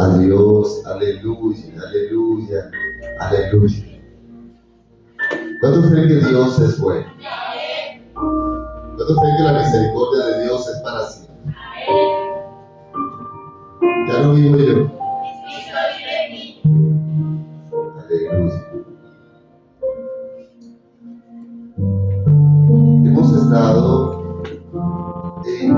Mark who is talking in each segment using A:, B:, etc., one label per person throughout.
A: a Dios. Aleluya, aleluya, aleluya. ¿Cuántos creen que Dios es bueno? ¿Cuántos creen que la misericordia de Dios es para siempre? Ya no vivo yo. Aleluya. Hemos estado en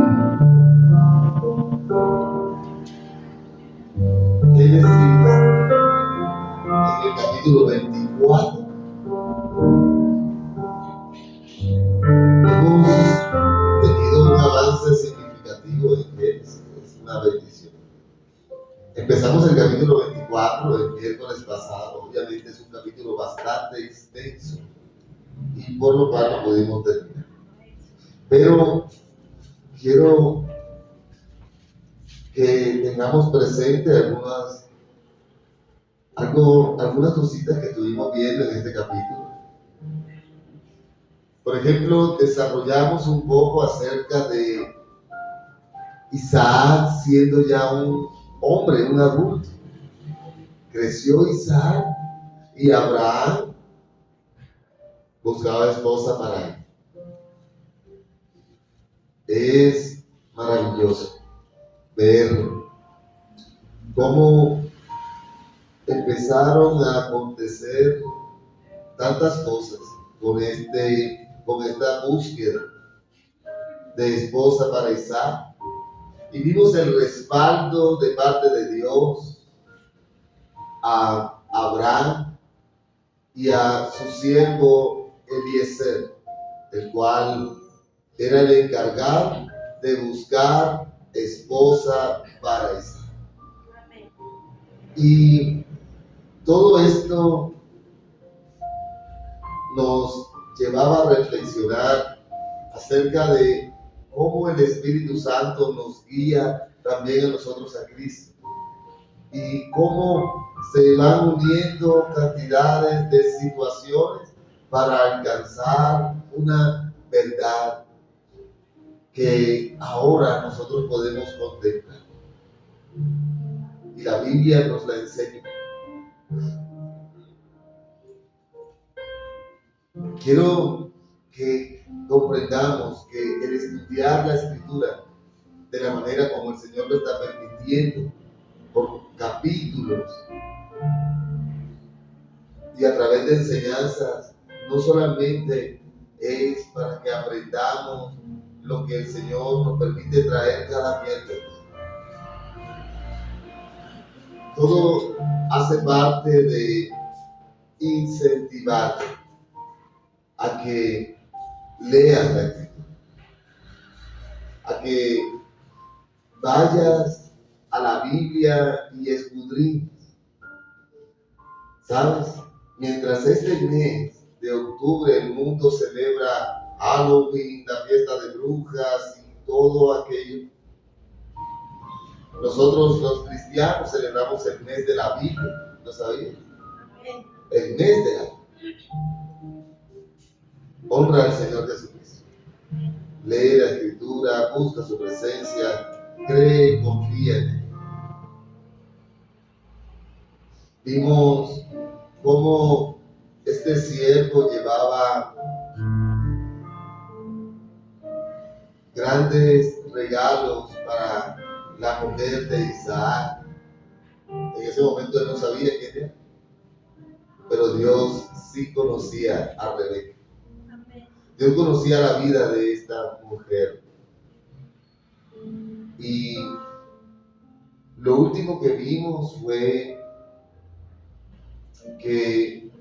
A: Génesis, en el capítulo 24. Hemos tenido un avance significativo en Génesis. Es una bendición. Empezamos el capítulo 24 el miércoles pasado. Obviamente es un capítulo bastante extenso y por lo cual no pudimos terminar. Pero quiero que tengamos presente algunas cositas que estuvimos viendo en este capítulo. Por ejemplo, desarrollamos un poco acerca de Isaac siendo ya un hombre, un adulto. Creció Isaac y Abraham buscaba esposa para él. Es maravilloso ver cómo empezaron a acontecer tantas cosas con esta búsqueda de esposa para Isaac. Y vimos el respaldo de parte de Dios a Abraham y a su siervo Eliezer, el cual era el encargado de buscar esposa para Isaac. Y todo esto nos llevaba a reflexionar acerca de cómo el Espíritu Santo nos guía también a nosotros a Cristo y cómo se van uniendo cantidades de situaciones para alcanzar una verdad que ahora nosotros podemos contemplar. Y la Biblia nos la enseña. Quiero que comprendamos que el estudiar la Escritura de la manera como el Señor lo está permitiendo, por capítulos y a través de enseñanzas, no solamente es para que aprendamos lo que el Señor nos permite traer cada miércoles. Todo hace parte de incentivar a que leas la Escritura, a que vayas a la Biblia y escudriñes. ¿Sabes? Mientras este mes de octubre el mundo celebra Halloween, la fiesta de brujas y todo aquello, nosotros los cristianos celebramos el mes de la Biblia. ¿Lo sabías? El mes de la Biblia. Honra al Señor Jesucristo. Lee la Escritura, busca su presencia, cree y confía en Él. Vimos cómo este siervo llevaba grandes regalos para la mujer de Isaac. En ese momento él no sabía quién era, pero Dios sí conocía a Rebeca. Dios conocía la vida de esta mujer. Y lo último que vimos fue que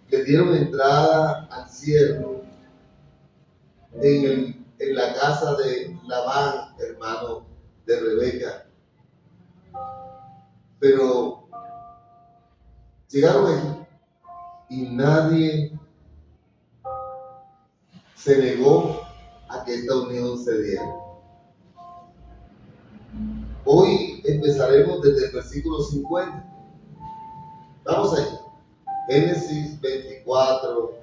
A: le dieron entrada al siervo en la casa de Labán, hermano de Rebeca. Pero llegaron allí y nadie se negó a que esta unión se diera. Hoy empezaremos desde el versículo 50. Vamos allá. Génesis 24,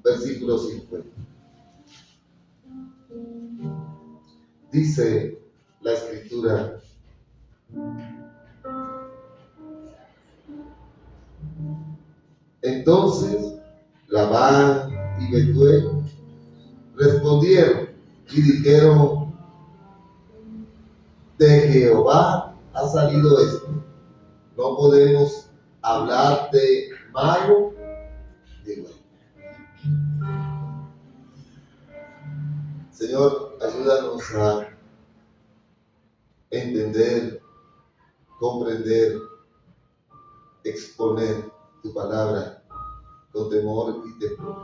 A: versículo 50. Dice la escritura. Entonces Labán y Betuel respondieron y dijeron: de Jehová ha salido esto. No podemos hablarte malo de bueno. Señor, ayúdanos a entender, comprender, exponer tu palabra con temor y temor.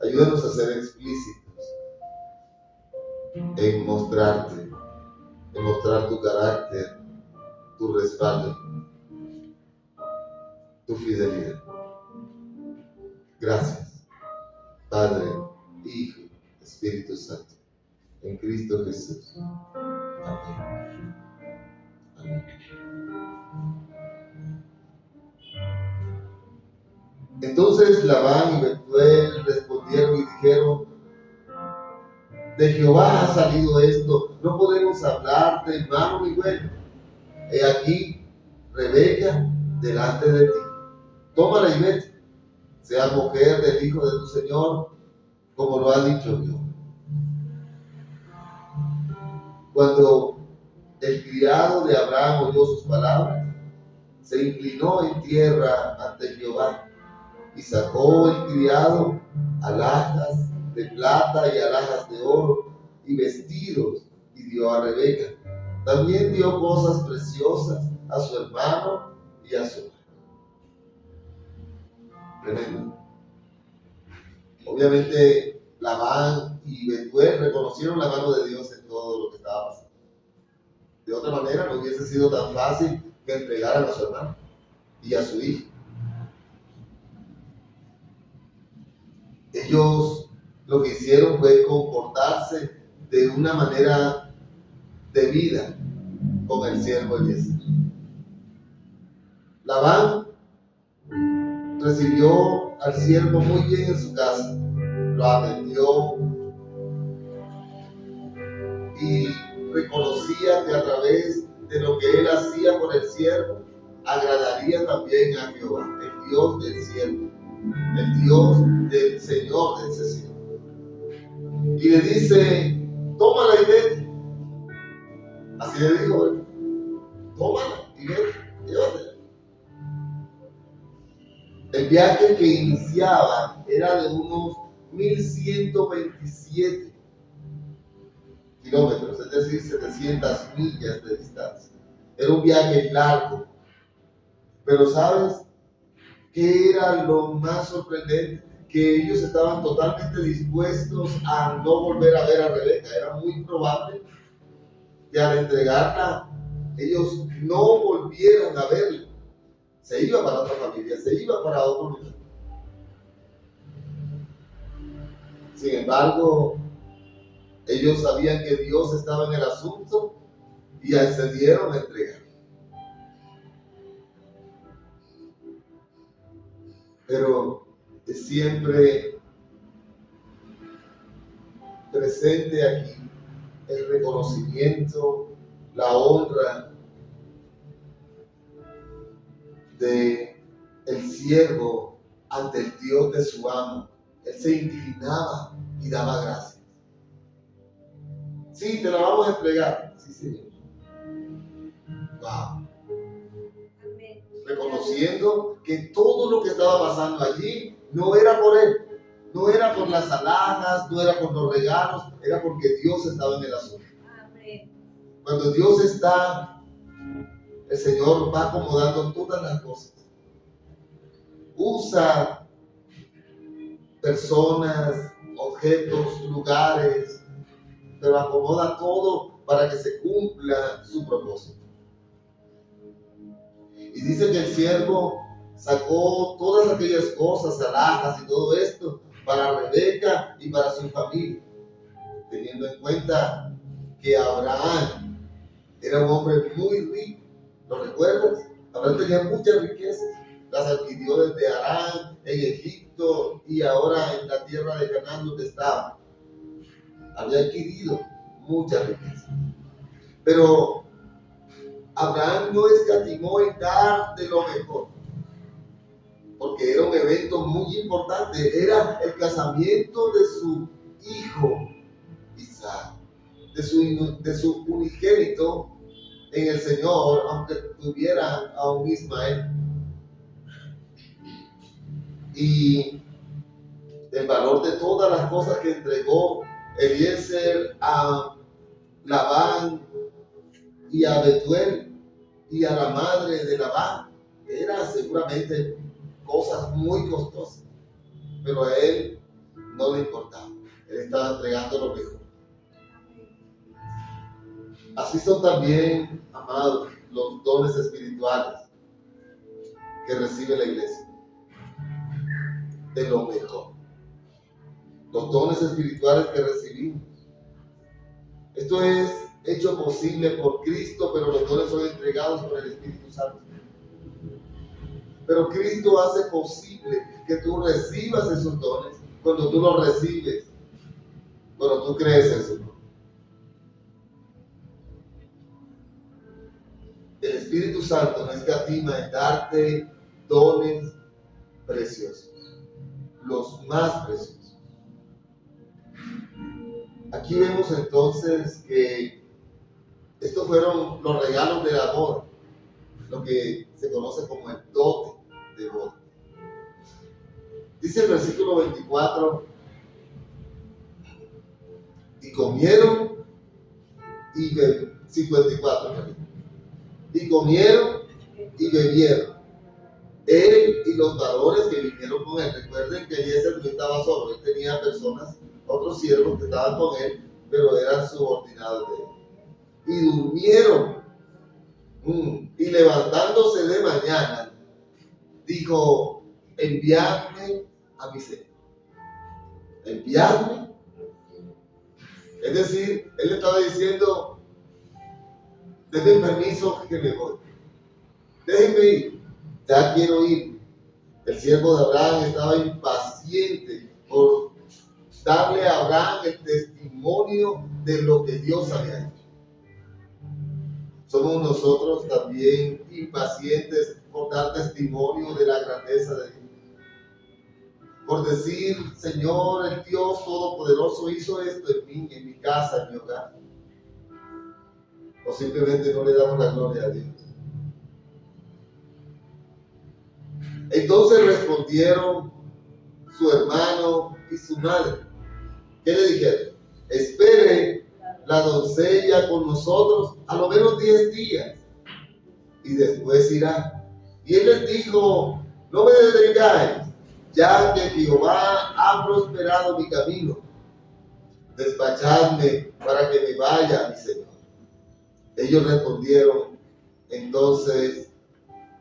A: Ayúdanos a ser explícitos en mostrarte, en mostrar tu carácter, tu respaldo, tu fidelidad. Gracias, Padre, Hijo, Espíritu Santo, en Cristo Jesús. Amén. Amén. Entonces Labán y Betuel respondieron y dijeron: de Jehová ha salido esto, no podemos hablar de malo ni bueno. He aquí Rebeca delante de ti. Tómala y vete, sea mujer del hijo de tu Señor, como lo ha dicho Dios. Cuando el criado de Abraham oyó sus palabras, se inclinó en tierra ante Jehová y sacó el criado alhajas de plata y alhajas de oro y vestidos y dio a Rebeca. También dio cosas preciosas a su hermano y a su madre. Tremendo. Obviamente Labán y Betuel reconocieron la mano de Dios en todo lo que estaba pasando. De otra manera no hubiese sido tan fácil que entregaran a su hermano y a su hijo. Ellos lo que hicieron fue comportarse de una manera debida con el siervo Eliezer. Labán recibió al siervo muy bien en su casa, lo atendió y reconocía que a través de lo que él hacía por el siervo, agradaría también a Jehová, el Dios del siervo, el Dios del Señor de ese siervo. Y le dice: tómala y vete. Así le dijo él: tómala y vete, llévatela. El viaje que iniciaba era de unos 1127 kilómetros, es decir, 700 millas de distancia. Era un viaje largo. Pero ¿sabes qué era lo más sorprendente? Que ellos estaban totalmente dispuestos a no volver a ver a Rebeca. Era muy probable que al entregarla, ellos no volvieran a verla. Se iba para otra familia, se iba para otro lugar. Sin embargo, ellos sabían que Dios estaba en el asunto y accedieron a entregar. Pero es siempre presente aquí el reconocimiento, la honra de el siervo ante el Dios de su amo. Él se inclinaba y daba gracias. Sí, te la vamos a entregar. Sí, Señor. Wow. Reconociendo que todo lo que estaba pasando allí no era por él, no era por las alhajas, no era por los regalos, era porque Dios estaba en el asunto. Cuando Dios está, el Señor va acomodando todas las cosas. Usa personas, objetos, lugares, pero acomoda todo para que se cumpla su propósito. Y dice que el siervo sacó todas aquellas cosas, alhajas y todo esto para Rebeca y para su familia, teniendo en cuenta que Abraham era un hombre muy rico. ¿Lo recuerdas? Abraham tenía muchas riquezas. Las adquirió desde Harán, en Egipto y ahora en la tierra de Canaán donde estaba. Había adquirido mucha riqueza. Pero Abraham no escatimó en dar de lo mejor, porque era un evento muy importante. Era el casamiento de su hijo Isaac, de su unigénito en el Señor, aunque tuviera a un Ismael. Y el valor de todas las cosas que entregó Eliezer a Labán y a Betuel y a la madre de Labán eran seguramente cosas muy costosas, pero a él no le importaba. Él estaba entregando lo mejor. Así son también, amados, los dones espirituales que recibe la iglesia. De lo mejor. Los dones espirituales que recibimos. Esto es hecho posible por Cristo, pero los dones son entregados por el Espíritu Santo. Pero Cristo hace posible que tú recibas esos dones cuando tú los recibes, cuando tú crees eso. El Espíritu Santo no escatima en darte dones preciosos, los más preciosos. Aquí vemos entonces que estos fueron los regalos del amor, lo que se conoce como el dote de boda. Dice el versículo 24, y comieron y bebieron, 54, y comieron y bebieron, él y los varones que vinieron con él. Recuerden que Eliezer no estaba solo, él tenía personas, otros siervos que estaban con él, pero eran subordinados de él. Y durmieron. Y levantándose de mañana, dijo: enviadme a mi señor. Enviadme. Es decir, él estaba diciendo: denme permiso que me voy. Déjenme ir. Ya quiero ir. El siervo de Abraham estaba impaciente por darle a Abraham el testimonio de lo que Dios había hecho. Somos nosotros también impacientes por dar testimonio de la grandeza de Dios. Por decir: Señor, el Dios Todopoderoso hizo esto en mí, en mi casa, en mi hogar. O simplemente no le damos la gloria a Dios. Entonces respondieron su hermano y su madre. ¿Qué le dijeron? Espere la doncella con nosotros a lo menos 10 días y después irá. Y él les dijo: no me detengáis, ya que Jehová ha prosperado mi camino. Despachadme para que me vaya a mi señor. Ellos respondieron: entonces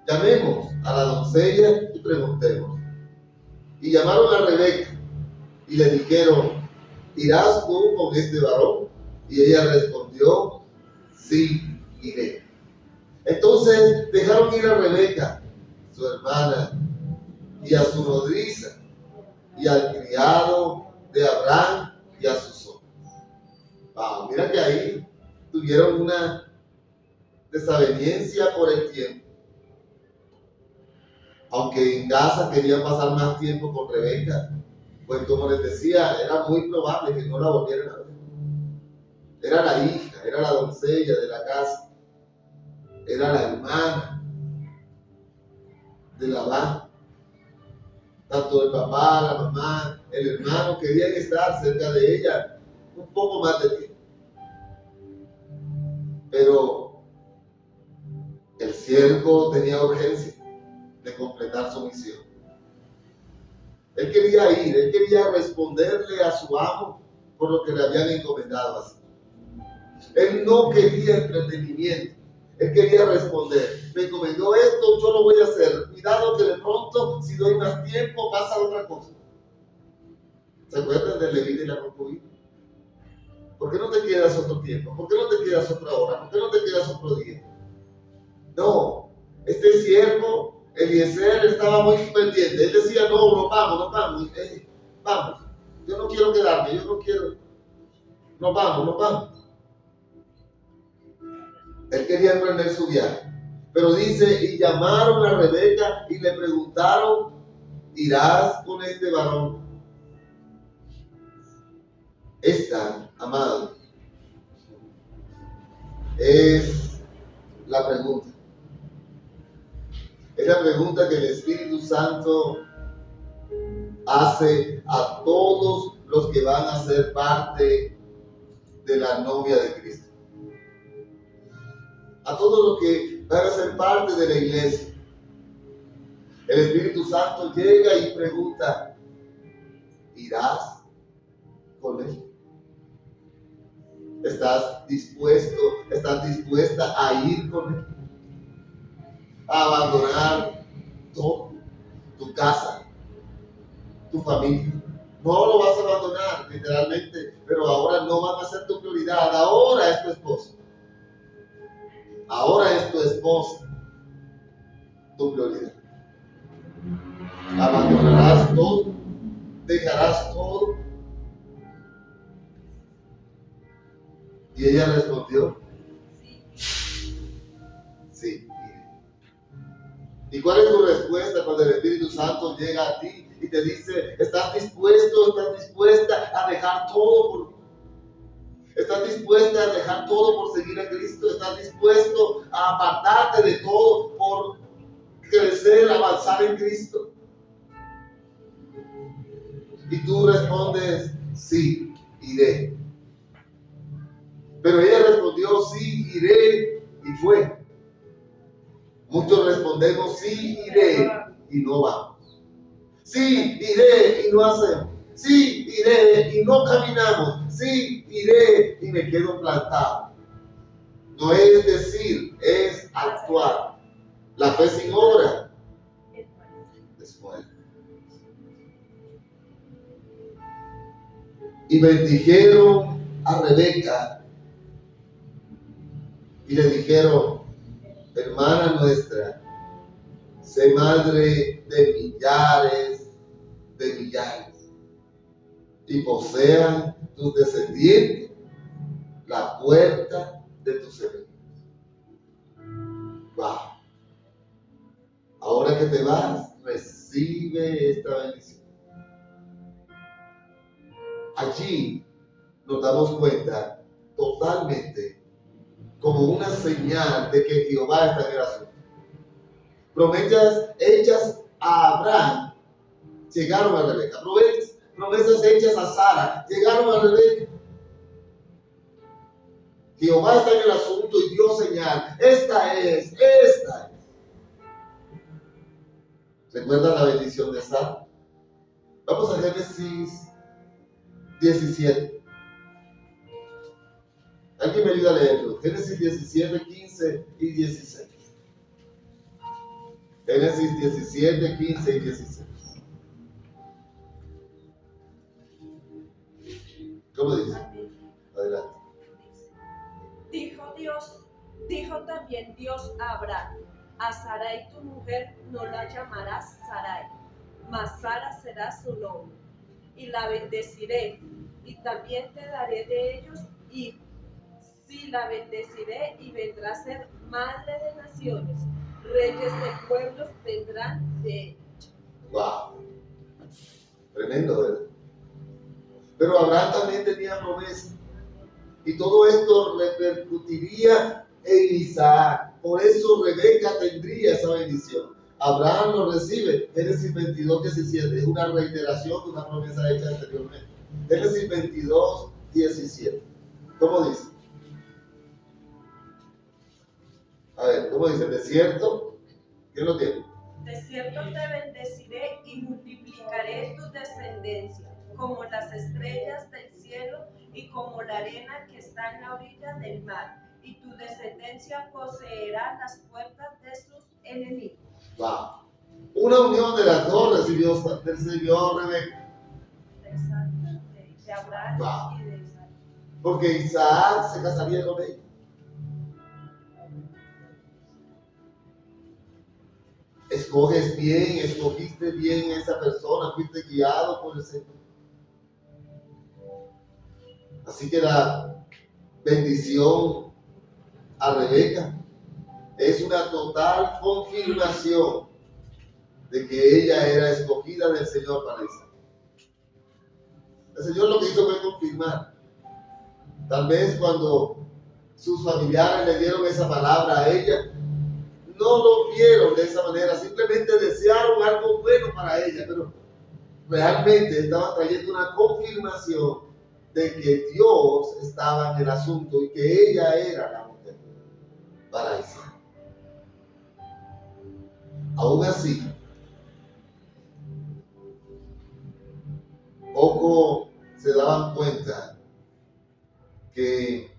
A: llamemos a la doncella y preguntemos. Y llamaron a Rebeca y le dijeron: ¿irás tú con este varón? Y ella respondió: sí, iré. Entonces dejaron ir a Rebeca, su hermana, y a su nodriza, y al criado de Abraham y a sus hombres. Mira que ahí tuvieron una desaveniencia por el tiempo. Aunque en casa querían pasar más tiempo con Rebeca, pues como les decía, era muy probable que no la volvieran a ver. Era la hija, era la doncella de la casa, era la hermana de Labán. Tanto el papá, la mamá, el hermano querían estar cerca de ella un poco más de tiempo. Pero el siervo tenía urgencia de completar su misión. Él quería ir, él quería responderle a su amo por lo que le habían encomendado así. Él no quería entretenimiento, él quería responder. Me encomendó esto, yo lo voy a hacer. Cuidado que de pronto, si doy más tiempo, pasa otra cosa. ¿Se acuerdan del levita y la concubina? ¿Por qué no te quedas otro tiempo? ¿Por qué no te quedas otra hora? ¿Por qué no te quedas otro día? No, este siervo, Eliezer, estaba muy pendiente. Él decía: no, vamos. Vamos. Yo no quiero quedarme, yo no quiero. Nos vamos. Él quería emprender su viaje. Pero dice, y llamaron a Rebeca y le preguntaron, ¿irás con este varón? Esta, amado, es la pregunta. Es la pregunta que el Espíritu Santo hace a todos los que van a ser parte de la novia de Cristo. A todos los que van a ser parte de la iglesia. El Espíritu Santo llega y pregunta, ¿irás con él? ¿Estás dispuesto, estás dispuesta a ir con él? A abandonar todo, tu casa, tu familia. No lo vas a abandonar, literalmente, pero ahora no van a ser tu prioridad. Ahora es tu esposo. Ahora es tu esposa tu prioridad. Abandonarás todo, dejarás todo. Y ella respondió, sí. ¿Y cuál es tu respuesta cuando el Espíritu Santo llega a ti y te dice, estás dispuesto, estás dispuesta a dejar todo por mí? ¿Estás dispuesta a dejar todo por seguir a Cristo? ¿Estás dispuesto a apartarte de todo por crecer, avanzar en Cristo? Y tú respondes, sí, iré. Pero ella respondió, sí, iré, y fue. Muchos respondemos, sí, iré, y no vamos. Sí, iré, y no hacemos. Sí, iré, y no caminamos. Sí, iré, y me quedo plantado. No es decir, es actuar. La fe sin obra es muerte. Y bendijeron a Rebeca y le dijeron, hermana nuestra, sé madre de millares de millares y posean tus descendientes la puerta de tus enemigos. Wow. Ahora que te vas, recibe esta bendición. Allí nos damos cuenta totalmente como una señal de que Jehová está en el asunto. Promesas hechas a Abraham llegaron a Rebeca. Promesas hechas a Sara llegaron a Rebeca. Jehová está en el asunto y dio señal. Esta es. ¿Recuerdan la bendición de Sara? Vamos a Génesis 17. ¿Alguien me ayuda a leerlo? Génesis 17, 15 y 16. Génesis 17, 15 y 16. ¿Cómo dice? Adelante.
B: Dijo también Dios a Abraham, a Sarai tu mujer no la llamarás Sarai, mas Sara será su nombre, y la bendeciré, y también te daré de ellos hijos. Sí, la bendeciré y vendrá a ser madre de naciones, reyes de pueblos vendrán de ella.
A: Wow. Tremendo, ¿verdad? Pero Abraham también tenía promesa. Y todo esto repercutiría en Isaac. Por eso Rebeca tendría esa bendición. Abraham lo recibe. Génesis 22, 17. Es una reiteración de una promesa hecha anteriormente. Génesis 22, 17. ¿Cómo dice? A ver, ¿cómo dice? ¿De cierto? ¿Quién lo tiene?
B: De cierto te bendeciré y multiplicaré tu descendencia, como las estrellas del cielo y como la arena que está en la orilla del mar, y tu descendencia poseerá las puertas de sus enemigos.
A: Wow. Una unión de las dos recibió Rebeca.
B: De Abraham
A: Wow.
B: y de Isaac.
A: Porque Isaac se casaría con ella. Escoges bien, escogiste bien a esa persona, fuiste guiado por el Señor. Así que la bendición a Rebeca. Es una total confirmación de que ella era escogida del Señor para Isaac. El Señor lo que hizo fue confirmar. Tal vez cuando sus familiares le dieron esa palabra a ella, no lo vieron de esa manera, simplemente desearon algo bueno para ella, pero realmente estaban trayendo una confirmación de que Dios estaba en el asunto y que ella era la mujer para Isaac. Aún así, poco se daban cuenta que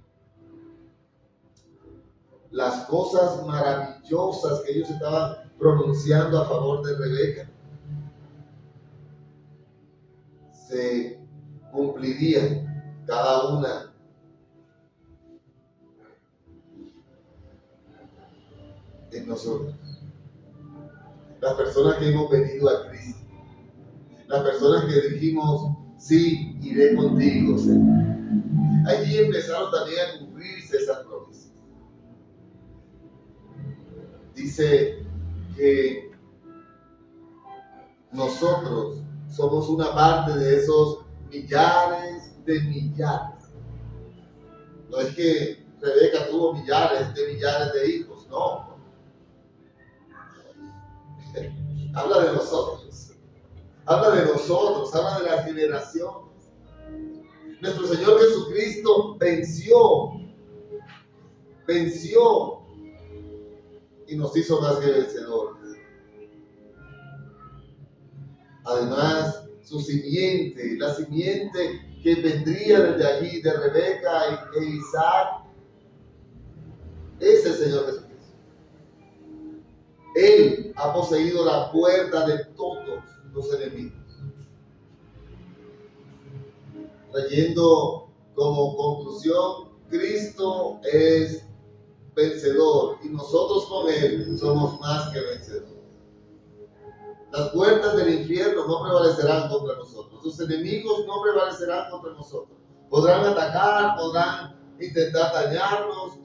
A: las cosas maravillosas que ellos estaban pronunciando a favor de Rebeca se cumplirían cada una en nosotros. Las personas que hemos venido a Cristo, las personas que dijimos, sí, iré contigo, Señor. Allí empezaron también a cumplirse esas promesas. Dice que nosotros somos una parte de esos millares de millares. No es que Rebeca tuvo millares de hijos, no. Habla de nosotros. Habla de nosotros, habla de las generaciones. Nuestro Señor Jesucristo venció y nos hizo más que vencedores. Además, su simiente, la simiente que vendría desde allí, de Rebeca e Isaac, es el Señor Jesucristo. Él ha poseído la puerta de todos los enemigos. Trayendo como conclusión, Cristo es vencedor y nosotros con Él somos más que vencedores. Las puertas del infierno no prevalecerán contra nosotros. Los enemigos no prevalecerán contra nosotros. Podrán atacar, podrán intentar dañarnos.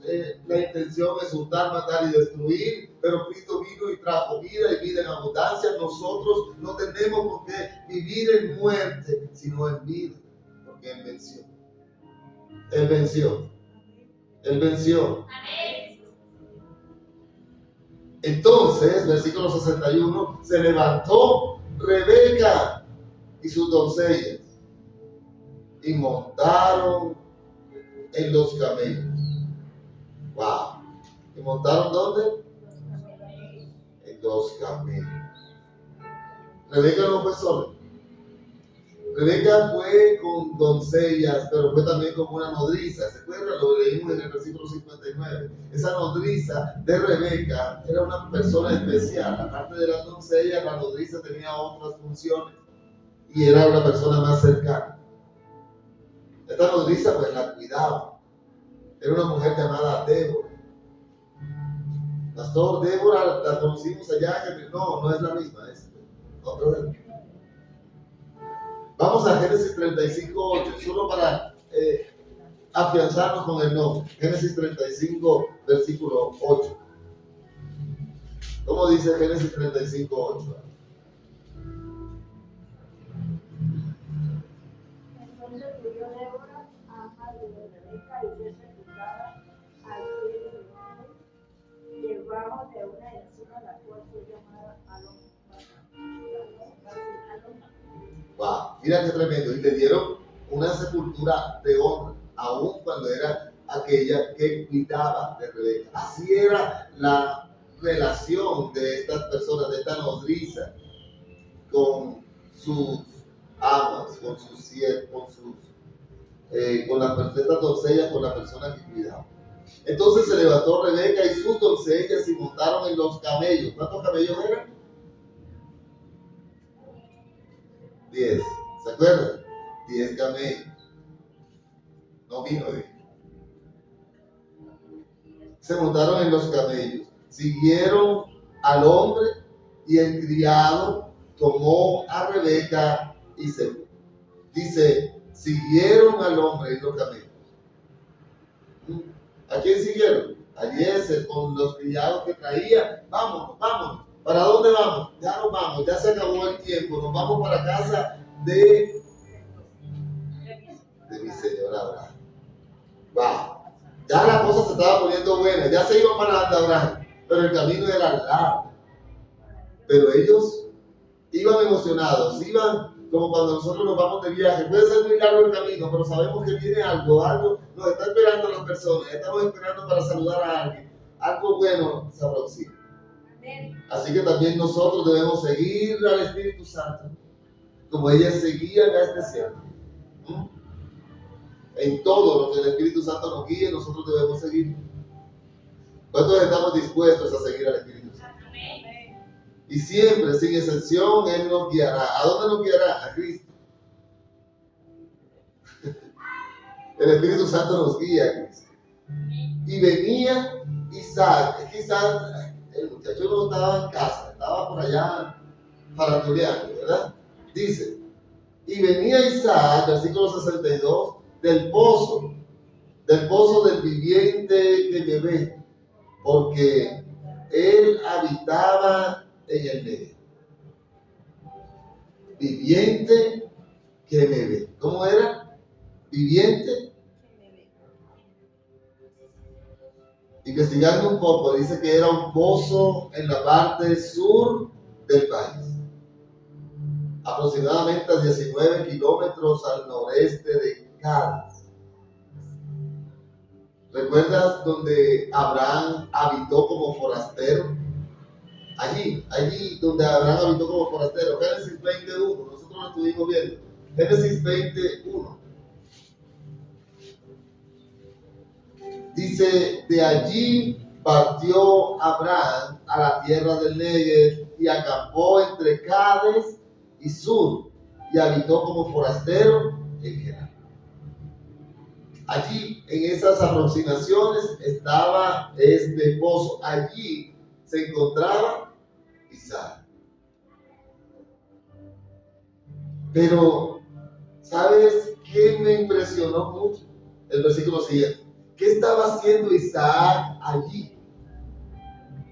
A: La intención es hurtar, matar y destruir. Pero Cristo vino y trajo vida y vida en abundancia. Nosotros no tenemos por qué vivir en muerte, sino en vida. Porque Él venció. Él venció. Él venció. Entonces, versículo 61, se levantó Rebeca y sus doncellas y montaron en los camellos. Wow. ¿Y montaron dónde? En los camellos. Rebeca no fue sola. Rebeca fue con doncellas, pero fue también como una nodriza. ¿Se acuerdan? Lo leímos en el versículo 59. Esa nodriza de Rebeca era una persona especial. Aparte de las doncellas, la nodriza tenía otras funciones y era una persona más cercana. Esta nodriza pues la cuidaba. Era una mujer llamada Débora. Pastor, Débora la conocimos allá. No es la misma. Es otra vez. Vamos a Génesis 35:8, solo para afianzarnos con el nombre. Génesis 35, versículo 8. ¿Cómo dice Génesis 35:8?
C: Entonces murió Débora, ama de Rebeca, y fue sepultada al pie de Betel, debajo de una encina, la cual fue llamada Alon.
A: Wow, mira qué tremendo. Y le dieron una sepultura de honra, aún cuando era aquella que cuidaba de Rebeca. Así era la relación de estas personas, de esta nodriza, con sus amas, con sus siervos, con estas doncellas, con la persona que cuidaba. Entonces se levantó Rebeca y sus doncellas y montaron en los camellos. ¿Cuántos camellos eran? 10. ¿Se acuerdan? 10 camellos. No vino de. Se montaron en los camellos. Siguieron al hombre y el criado tomó a Rebeca y se fue. Dice, siguieron al hombre en los camellos. ¿A quién siguieron? Eliezer, con los criados que traía. Vámonos, vámonos. ¿Para dónde vamos? Ya nos vamos, ya se acabó el tiempo. Nos vamos para casa de mi señor Abraham. Wow. Ya la cosa se estaba poniendo buena. Ya se iban para Abraham, pero el camino era largo. Pero ellos iban emocionados, iban como cuando nosotros nos vamos de viaje. Puede ser muy largo el camino, pero sabemos que viene algo nos está esperando las personas, estamos esperando para saludar a alguien. Algo bueno se aproxima. Así que también nosotros debemos seguir al Espíritu Santo, como ellas seguían a este siervo. En todo lo que el Espíritu Santo nos guíe, nosotros debemos seguir. ¿Cuántos estamos dispuestos a seguir al Espíritu Santo? Y siempre, sin excepción, Él nos guiará. ¿A dónde nos guiará? A Cristo. El Espíritu Santo nos guía a Cristo. Y venía Isaac. Es que Isaac, el muchacho no estaba en casa, estaba por allá faranduleando, ¿verdad? Dice, y venía Isaac, versículo 62, del pozo del viviente que me ve, porque él habitaba en el medio. Viviente que me ve. ¿Cómo era? Viviente. Investigando un poco, dice que era un pozo en la parte sur del país, aproximadamente a 19 kilómetros al noreste de Cádiz. ¿Recuerdas donde Abraham habitó como forastero? Allí donde Abraham habitó como forastero. Génesis 21, nosotros lo estuvimos viendo. Génesis 21. Dice, de allí partió Abraham a la tierra del Negev y acampó entre Cades y Sur y habitó como forastero en Gerar. Allí, en esas aproximaciones, estaba este pozo. Allí se encontraba Isaac. Pero, ¿sabes qué me impresionó mucho? El versículo siguiente. ¿Qué estaba haciendo Isaac allí?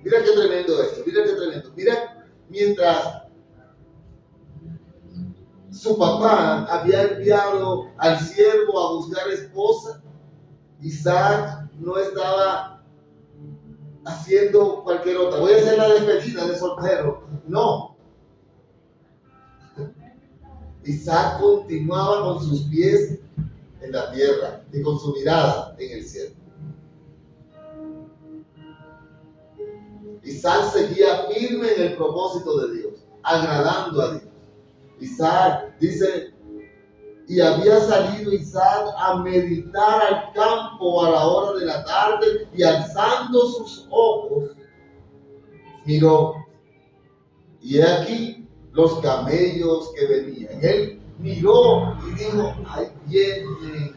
A: Mira qué tremendo esto, mira qué tremendo. Mira, mientras su papá había enviado al siervo a buscar esposa, Isaac no estaba haciendo cualquier otra. Voy a hacer la despedida de soltero. No. Isaac continuaba con sus pies en la tierra y con su mirada en el cielo. Isaac seguía firme en el propósito de Dios, agradando a Dios. Isaac dice, y había salido Isaac a meditar al campo a la hora de la tarde y alzando sus ojos, miró, y he aquí los camellos que venían. Él miró y dijo, ahí viene.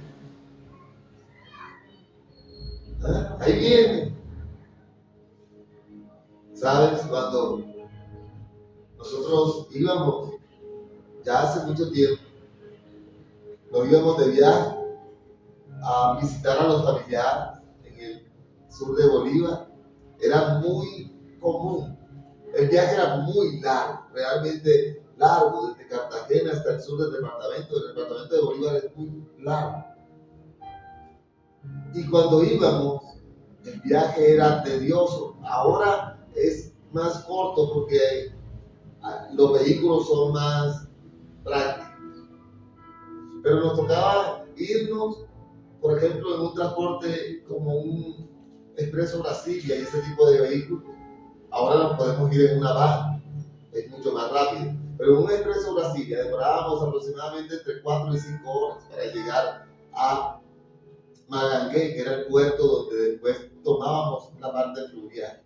A: Ahí viene. ¿Sabes? Cuando nosotros íbamos, ya hace mucho tiempo, nos íbamos de viaje a visitar a los familiares en el sur de Bolívar, era muy común. El viaje era muy largo, realmente largo, desde Cartagena hasta el sur del departamento. El departamento de Bolívar es muy largo. Y cuando íbamos, el viaje era tedioso. Ahora es más corto porque los vehículos son más prácticos. Pero nos tocaba irnos, por ejemplo, en un transporte como un Expreso Brasilia y ese tipo de vehículos. Ahora nos podemos ir en una van, es mucho más rápido. Pero en un Expreso Brasilia demorábamos aproximadamente entre 4 y 5 horas para llegar a Magangué, que era el puerto donde después tomábamos la parte fluvial.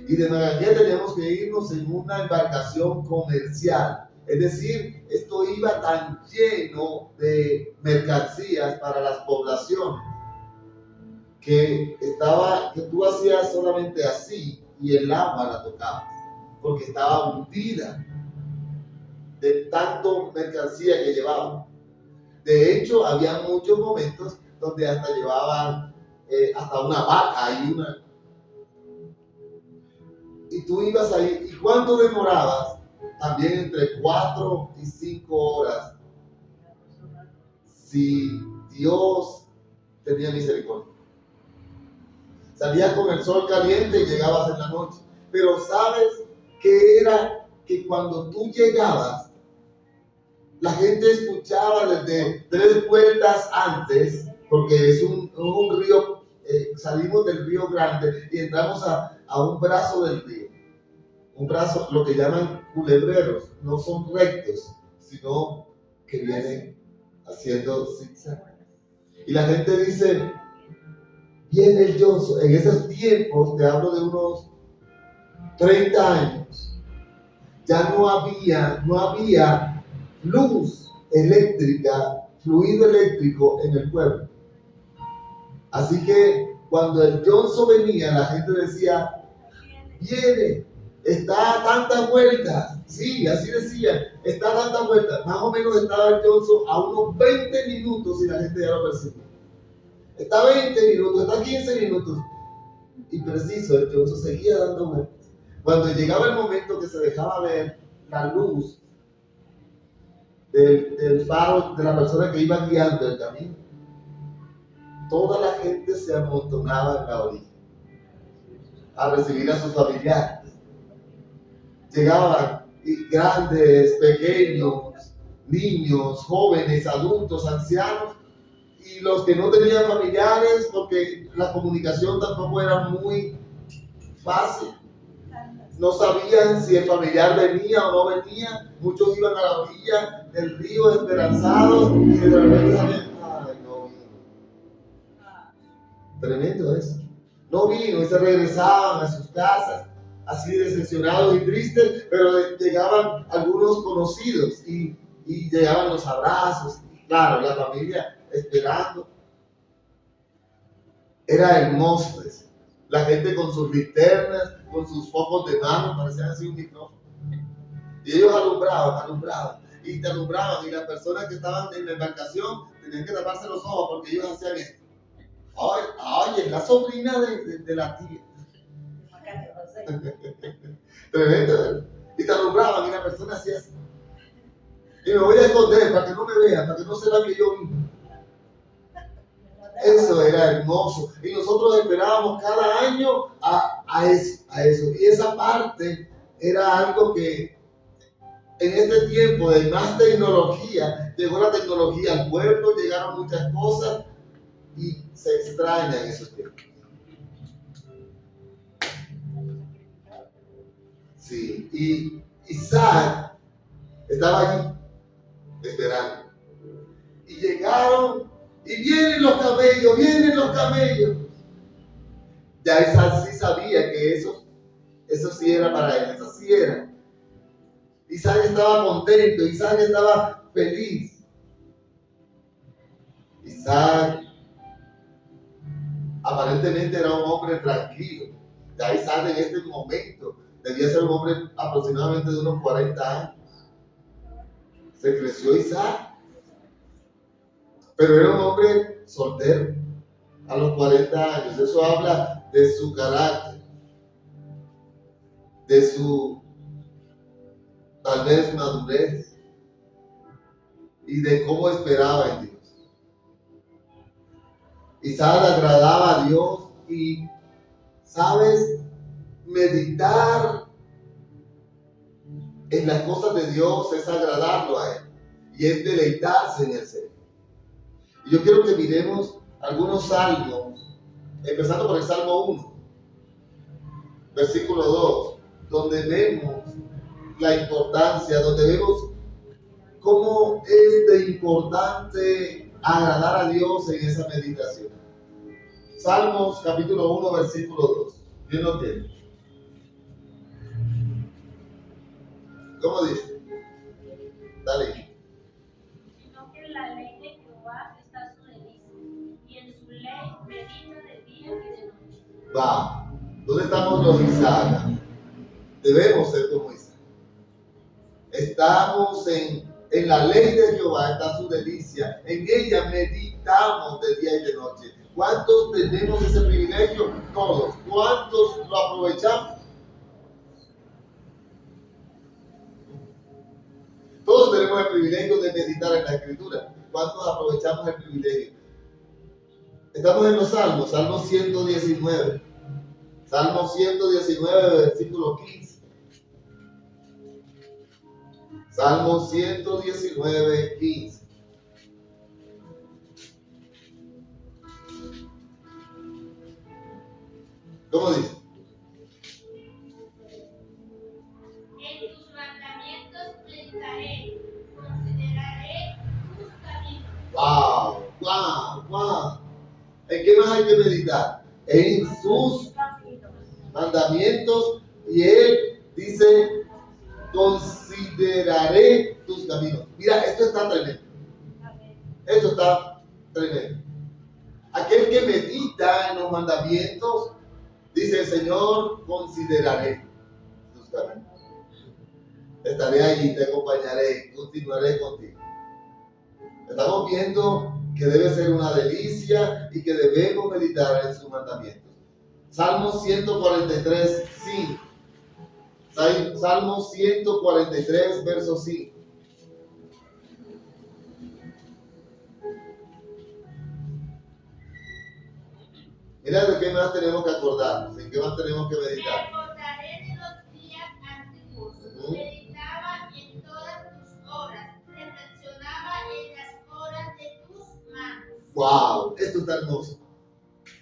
A: Y de Magangué teníamos que irnos en una embarcación comercial. Es decir, esto iba tan lleno de mercancías para las poblaciones que tú hacías solamente así y el agua la tocabas, porque estaba hundida de tanto mercancía que llevaban. De hecho, había muchos momentos donde hasta llevaban hasta una vaca y una. Y tú ibas ahí, ¿y cuánto demorabas? También entre 4 y 5 horas, si Dios tenía misericordia. Salías con el sol caliente y llegabas en la noche. Pero ¿sabes qué era? Que cuando tú llegabas, la gente escuchaba desde 3 vueltas antes, porque es un río, salimos del río Grande y entramos a un brazo del río. Un brazo, lo que llaman culebreros, no son rectos, sino que vienen haciendo zigzag. Y la gente dice, viene el Johnson. En esos tiempos, te hablo de unos 30 años, ya no había luz eléctrica, fluido eléctrico en el pueblo. Así que cuando el Johnson venía, la gente decía, viene, está a tantas vueltas. Sí, así decían, está a tantas vueltas. Más o menos estaba el Johnson a unos 20 minutos y la gente ya lo percibía. Está 20 minutos, está 15 minutos. Y preciso, el Johnson seguía dando vueltas. Cuando llegaba el momento que se dejaba ver la luz del faro de la persona que iba guiando el camino, toda la gente se amontonaba en la orilla a recibir a sus familiares. Llegaban grandes, pequeños, niños, jóvenes, adultos, ancianos, y los que no tenían familiares, porque la comunicación tampoco era muy fácil. No sabían si el familiar venía o no venía. Muchos iban a la orilla del río esperanzados y de repente salían, ay, no vino. Tremendo eso. No vino y se regresaban a sus casas, así decepcionados y tristes, pero llegaban algunos conocidos y llegaban los abrazos. Claro, la familia esperando. Era hermoso eso. La gente con sus linternas, con sus focos de mano, parecían así un micrófono. Y ellos alumbraban, y te alumbraban, y las personas que estaban en la embarcación tenían que taparse los ojos porque ellos hacían esto. Ay, es la sobrina de la tía. Tremendo, ¿eh? Y te alumbraban, y la persona hacía así. Y me voy a esconder para que no me vean, para que no sepan que yo vine. Eso era hermoso. Y nosotros esperábamos cada año a eso. Y esa parte era algo que en este tiempo de más tecnología, llegó la tecnología al pueblo, llegaron muchas cosas y se extrañan esos tiempos. Sí, y Isaac estaba allí esperando. Y llegaron. Y vienen los camellos. Ya Isaac sí sabía que eso sí era para él, eso sí era. Isaac estaba contento, Isaac estaba feliz. Isaac aparentemente era un hombre tranquilo. Ya Isaac en este momento debía ser un hombre aproximadamente de unos 40 años. Se creció Isaac. Pero era un hombre soltero a los 40 años. Eso habla de su carácter, de su tal vez madurez y de cómo esperaba en Dios. Isaac agradaba a Dios y, ¿sabes? Meditar en las cosas de Dios es agradarlo a Él y es deleitarse en el Señor. Y yo quiero que miremos algunos salmos, empezando por el Salmo 1, versículo 2, donde vemos la importancia, donde vemos cómo es de importante agradar a Dios en esa meditación. Salmos capítulo 1, versículo 2. ¿Quién lo tiene? ¿Cómo dice? Dale.
D: Sino que en la ley de Jehová está su delicia, y en su ley medita de día y de noche.
A: Va. ¿Dónde estamos los Isaac? Debemos ser como Isaac. Estamos en la ley de Jehová, está su delicia. En ella meditamos de día y de noche. ¿Cuántos tenemos ese privilegio? Todos. ¿Cuántos lo aprovechamos? Todos tenemos el privilegio de meditar en la Escritura. ¿Cuántos aprovechamos el privilegio? Estamos en los Salmos, Salmo 119. Salmo 119, versículo 15. Salmo 119, 15. ¿Cómo dice?
D: En tus mandamientos meditaré, consideraré tus caminos.
A: ¡Wow! ¿En qué más hay que meditar? En sus mandamientos. Y él dice, consideraré tus caminos. Mira, esto está tremendo. Esto está tremendo. Aquel que medita en los mandamientos, dice el Señor, consideraré tus caminos. Estaré allí, te acompañaré, continuaré contigo. Estamos viendo que debe ser una delicia y que debemos meditar en sus mandamientos. Salmo 143, 5. Salmo 143, verso 5. Mira de qué más tenemos que acordarnos, en qué más tenemos que
D: Me
A: meditar.
D: acordaré de los días antiguos. Meditaba en todas tus obras. Reflexionaba en las obras de tus manos.
A: ¡Wow! Esto está hermoso.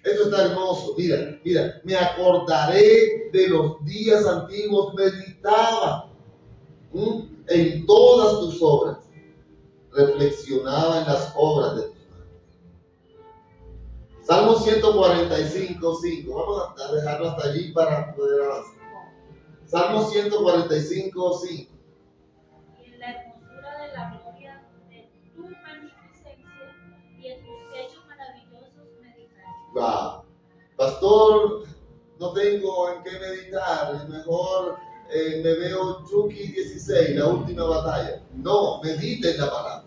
A: Esto está hermoso. Mira, me acordaré de los días antiguos. Meditaba en todas tus obras. Reflexionaba en las obras de tus manos. Salmo 145, 5. Vamos a dejarlo hasta allí para poder avanzar. Salmo 145, 5.
D: Y en la hermosura de la gloria de tu magnificencia y en tus hechos maravillosos meditaré.
A: Wow. Pastor, no tengo en qué meditar. Mejor me veo Chucky 16, la última batalla. No, medita en la palabra.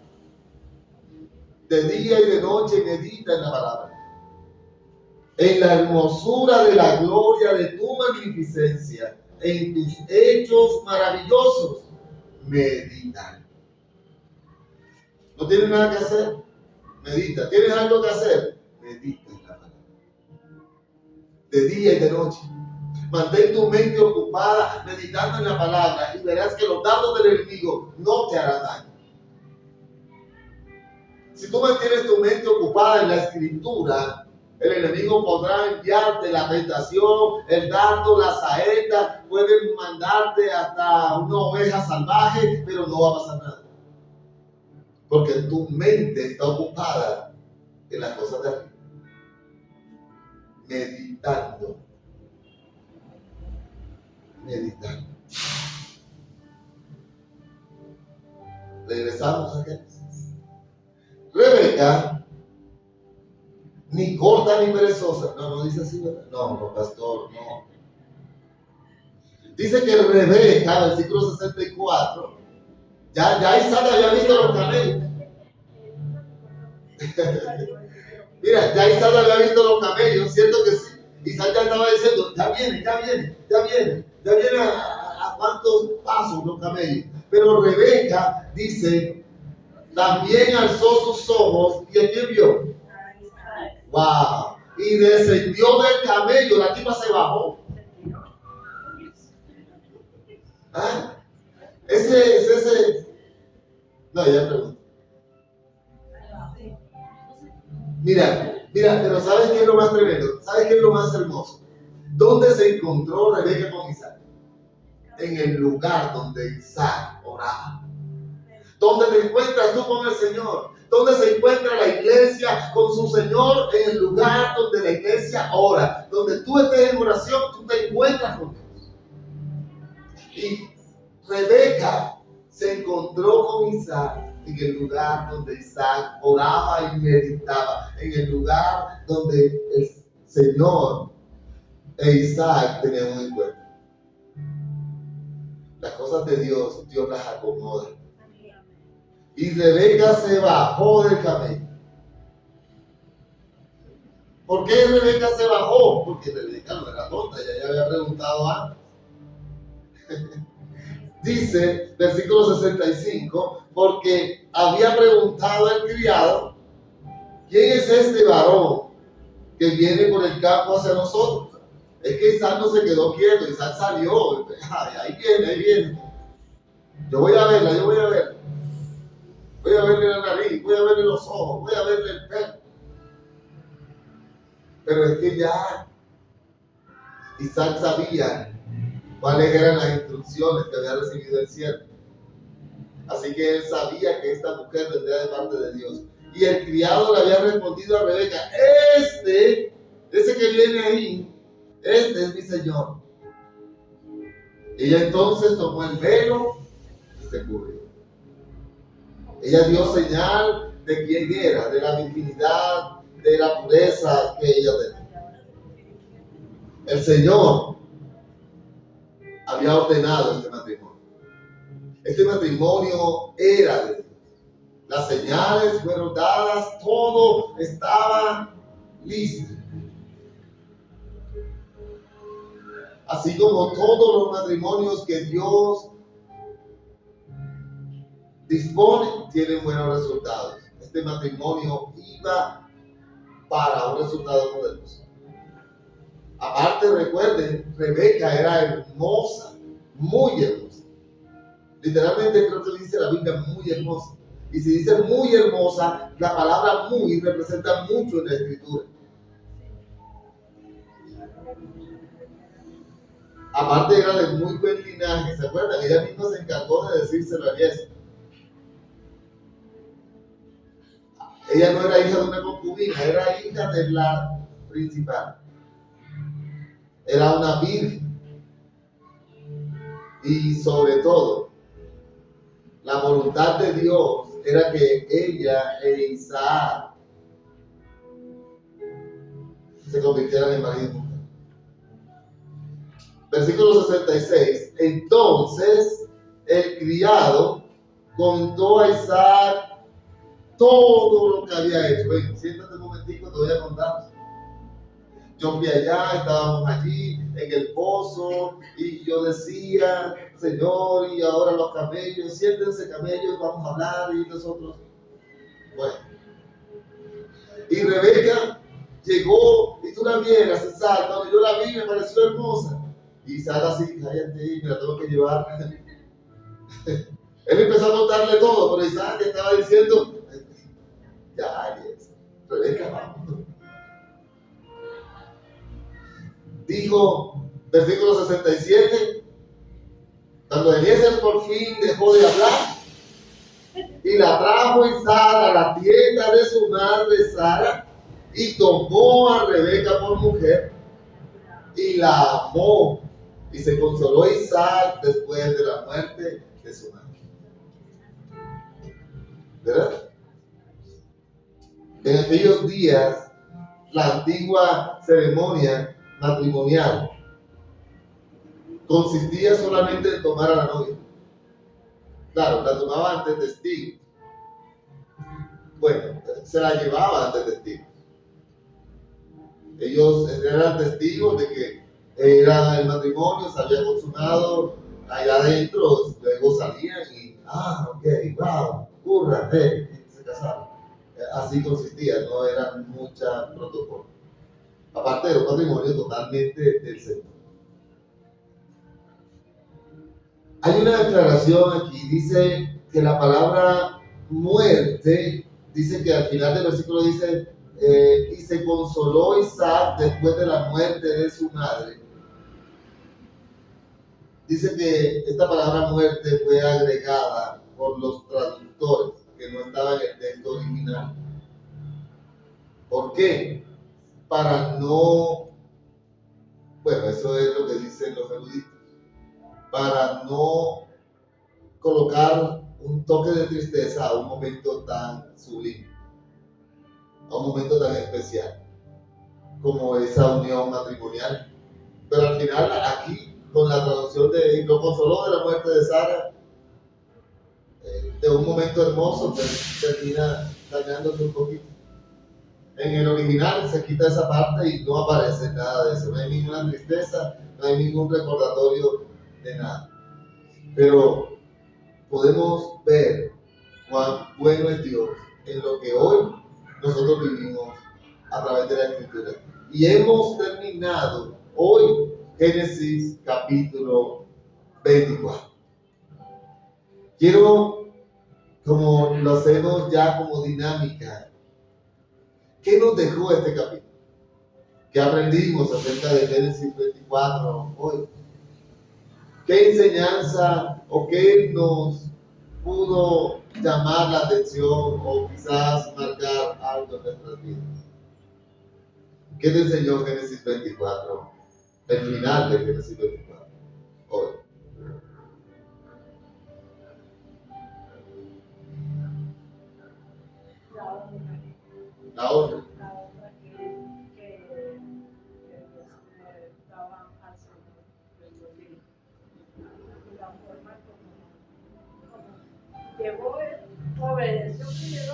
A: De día y de noche medita en la palabra. En la hermosura de la gloria de tu magnificencia, en tus hechos maravillosos, medita. ¿No tienes nada que hacer? Medita. ¿Tienes algo que hacer? Medita en la palabra. De día y de noche. Mantén tu mente ocupada meditando en la palabra y verás que los dardos del enemigo no te harán daño. Si tú mantienes tu mente ocupada en la escritura, el enemigo podrá enviarte la tentación, el dardo, la saeta, pueden mandarte hasta una oveja salvaje, pero no va a pasar nada. Porque tu mente está ocupada en las cosas de arriba. Meditando. Regresamos a Génesis. Rebeca, ni corta ni perezosa. No dice así, ¿verdad? No, pastor, no. Dice que Rebeca, versículo 64, ya Isaac había visto los camellos. Mira, ya Isaac había visto los camellos, ¿cierto que sí? Isaac ya estaba diciendo, ya viene a cuántos pasos los camellos. Pero Rebeca dice, también alzó sus ojos y ¿a quién vio? ¡Wow! Y descendió del camello, la tipa se bajó. ¿Ah? Ese. No, ya pregunto. Mira, pero ¿sabes qué es lo más tremendo? ¿Sabes qué es lo más hermoso? ¿Dónde se encontró Rebeca con Isaac? En el lugar donde Isaac oraba. ¿Dónde te encuentras tú con el Señor? ¿Dónde se encuentra la iglesia con su Señor? En el lugar donde la iglesia ora. Donde tú estés en oración, tú te encuentras con Dios. Y Rebeca se encontró con Isaac en el lugar donde Isaac oraba y meditaba. En el lugar donde el Señor e Isaac tenían un encuentro. Las cosas de Dios las acomoda. Y Rebeca se bajó del camello. ¿Por qué Rebeca se bajó? Porque Rebeca no era tonta, ya había preguntado antes. Dice, versículo 65, porque había preguntado al criado, ¿quién es este varón que viene por el campo hacia nosotros? Es que Isaac no se quedó quieto, Isaac salió. Ay, ahí viene. Yo voy a verla. Voy a verle la nariz, voy a verle los ojos, voy a verle el pelo. Pero es que ya Isaac sabía cuáles eran las instrucciones que había recibido el siervo. Así que él sabía que esta mujer vendría de parte de Dios. Y el criado le había respondido a Rebeca, ese que viene ahí, este es mi señor. Ella entonces tomó el velo y se cubrió. Ella dio señal de quién era, de la virginidad, de la pureza que ella tenía. El Señor había ordenado este matrimonio. Este matrimonio era de Dios. Las señales fueron dadas, todo estaba listo. Así como todos los matrimonios que Dios dispone, tienen buenos resultados. Este matrimonio iba para un resultado poderoso. Aparte, recuerden, Rebeca era hermosa, muy hermosa. Literalmente creo que dice la Biblia muy hermosa. Y si dice muy hermosa, la palabra muy representa mucho en la escritura. Aparte era de muy buen linaje, ¿se acuerdan? Ella misma se encargó de decírselo a Eliezer. Ella no era hija de una concubina, era hija de la principal. Era una virgen. Y sobre todo, la voluntad de Dios era que ella e Isaac se convirtieran en marido y mujer. Versículo 66. Entonces el criado contó a Isaac todo lo que había hecho. Ven, siéntate un momentico, te voy a contar. Yo fui allá, estábamos allí en el pozo y yo decía, Señor, y ahora los camellos, siéntense camellos, vamos a hablar y nosotros. Bueno. Y Rebeca llegó y tú la vieras, Isaac, cuando yo la vi me pareció hermosa. Y Isaac así, cállate, me la tengo que llevar. Él empezó a contarle todo, pero Isaac estaba diciendo, ya, Rebeca, vamos. Dijo, versículo 67, cuando Eliezer por fin dejó de hablar y la trajo Isaac a la tienda de su madre Sara y tomó a Rebeca por mujer y la amó y se consoló Isaac después de la muerte de su madre. ¿Verdad? En aquellos días, la antigua ceremonia matrimonial consistía solamente en tomar a la novia. Claro, la tomaba ante testigos. Bueno, se la llevaba ante testigos. Ellos eran testigos de que era el matrimonio, se había consumado allá adentro, luego salían y, ok, wow, hurra, se casaron. Así consistía, no era mucha protocolo. Aparte de un matrimonio totalmente del Señor. Hay una declaración aquí, dice que la palabra muerte, dice que al final del versículo dice, y se consoló Isaac después de la muerte de su madre. Dice que esta palabra muerte fue agregada por los traductores, que no estaba en el texto original. ¿Por qué? Para no, bueno, eso es lo que dicen los eruditos, para no colocar un toque de tristeza a un momento tan sublime, a un momento tan especial como esa unión matrimonial. Pero al final aquí, con la traducción de lo consoló de la muerte de Sara, de un momento hermoso, pues termina dañándose un poquito. En el original se quita esa parte y no aparece nada de eso. No hay ninguna tristeza, no hay ningún recordatorio de nada. Pero podemos ver cuán bueno es Dios en lo que hoy nosotros vivimos a través de la Escritura. Y hemos terminado hoy Génesis capítulo 24. Quiero, como lo hacemos ya como dinámica, ¿qué nos dejó este capítulo? ¿Qué aprendimos acerca de Génesis 24 hoy? ¿Qué enseñanza o qué nos pudo llamar la atención o quizás marcar algo en nuestras vidas? ¿Qué te enseñó Génesis 24? El final de Génesis 24 hoy. La honra.
C: La otra que daban al Señor los hijos. Y la forma como llegó él, obedeció primero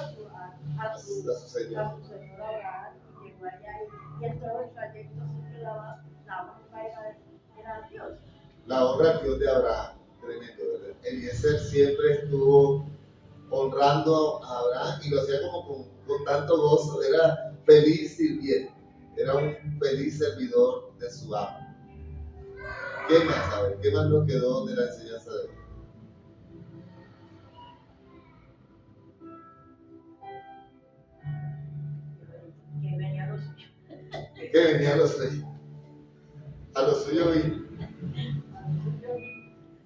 C: a su señor Abraham, y llegó allá y en todo el trayecto siempre la honra era Dios.
A: La honra a Dios de Abraham, tremendo, ¿verdad? Eliezer siempre estuvo honrando a Abraham y lo hacía como con tanto gozo, era feliz sirviente, era un feliz servidor de su amo. ¿Qué más? A ver, ¿qué más nos quedó de la enseñanza de hoy?
C: Que venía a lo suyo.
A: Que venía a lo suyo. A lo suyo vino.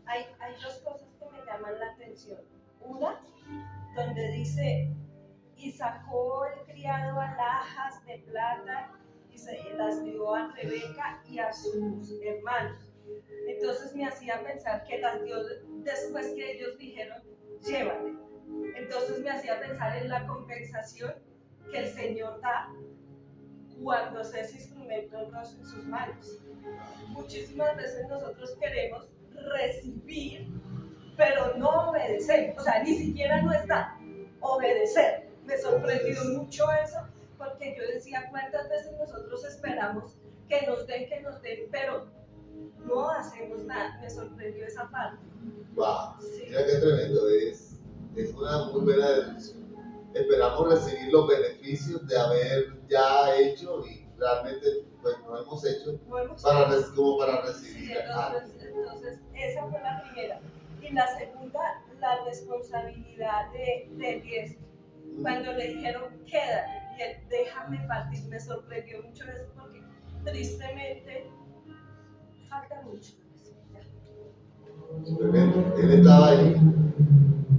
B: Hay dos cosas que me llaman la atención. Una, donde dice, y sacó el criado alhajas de plata y se las dio a Rebeca y a sus hermanos. Entonces me hacía pensar que las dio después que ellos dijeron, llévate. Entonces me hacía pensar en la compensación que el Señor da cuando se es instrumento honroso en sus manos. Muchísimas veces nosotros queremos recibir, pero no obedecemos, o sea, ni siquiera no está obedecer. Me sorprendió mucho eso, porque yo decía, ¿cuántas veces nosotros esperamos que nos den, pero no hacemos nada? Me sorprendió esa parte.
A: Wow,
B: Sí.
A: mira qué tremendo, es una muy buena deducción. Esperamos recibir los beneficios de haber ya hecho y realmente pues no hemos hecho como para recibir.
B: Sí, entonces esa fue la primera. Y la segunda, la responsabilidad de Eliezer. Cuando le dijeron quédate y él déjame partir, me sorprendió mucho eso porque tristemente falta mucho.
A: Tremendo. Él estaba ahí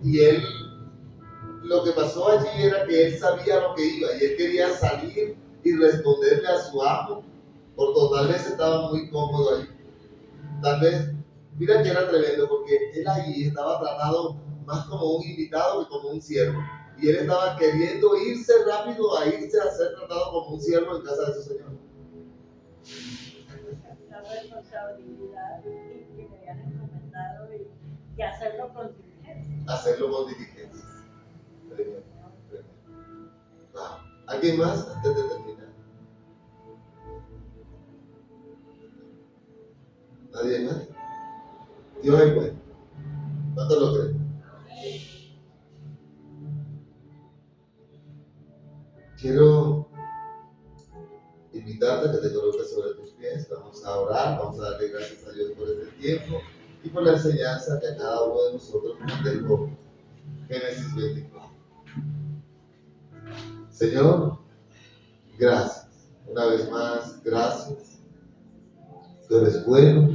A: y él, lo que pasó allí era que él sabía lo que iba y él quería salir y responderle a su amo, porque tal vez estaba muy cómodo ahí. Tal vez, mira que era tremendo, porque él allí estaba tratado más como un invitado que como un siervo. Y él estaba queriendo irse rápido a irse a ser tratado como un siervo en casa de su señor.
C: La responsabilidad que me habían encomendado y hacerlo con diligencia.
A: Hacerlo con diligencia. Tremendo, tremendo. Wow. ¿Alguien más antes de terminar? ¿Nadie más? Dios es bueno. ¿Cuánto lo creen? Quiero invitarte a que te coloques sobre tus pies. Vamos a orar, vamos a darle gracias a Dios por este tiempo y por la enseñanza que a cada uno de nosotros nos dejó Génesis 24. Señor, gracias. Una vez más, gracias. Tú eres bueno,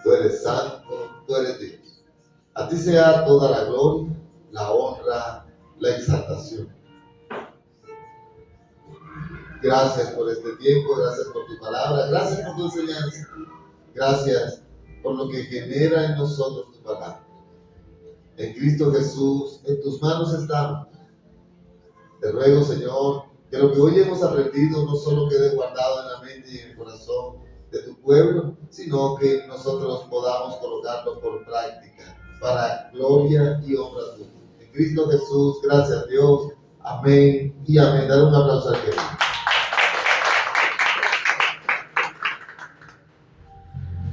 A: tú eres santo, tú eres Dios. A ti sea toda la gloria, la honra, la exaltación. Gracias por este tiempo, gracias por tu palabra, gracias por tu enseñanza, gracias por lo que genera en nosotros tu palabra. En Cristo Jesús, en tus manos estamos. Te ruego, Señor, que lo que hoy hemos aprendido no solo quede guardado en la mente y en el corazón de tu pueblo, sino que nosotros podamos colocarlo por práctica para gloria y honra tuya. En Cristo Jesús, gracias Dios. Amén y amén. Dar un aplauso al Señor.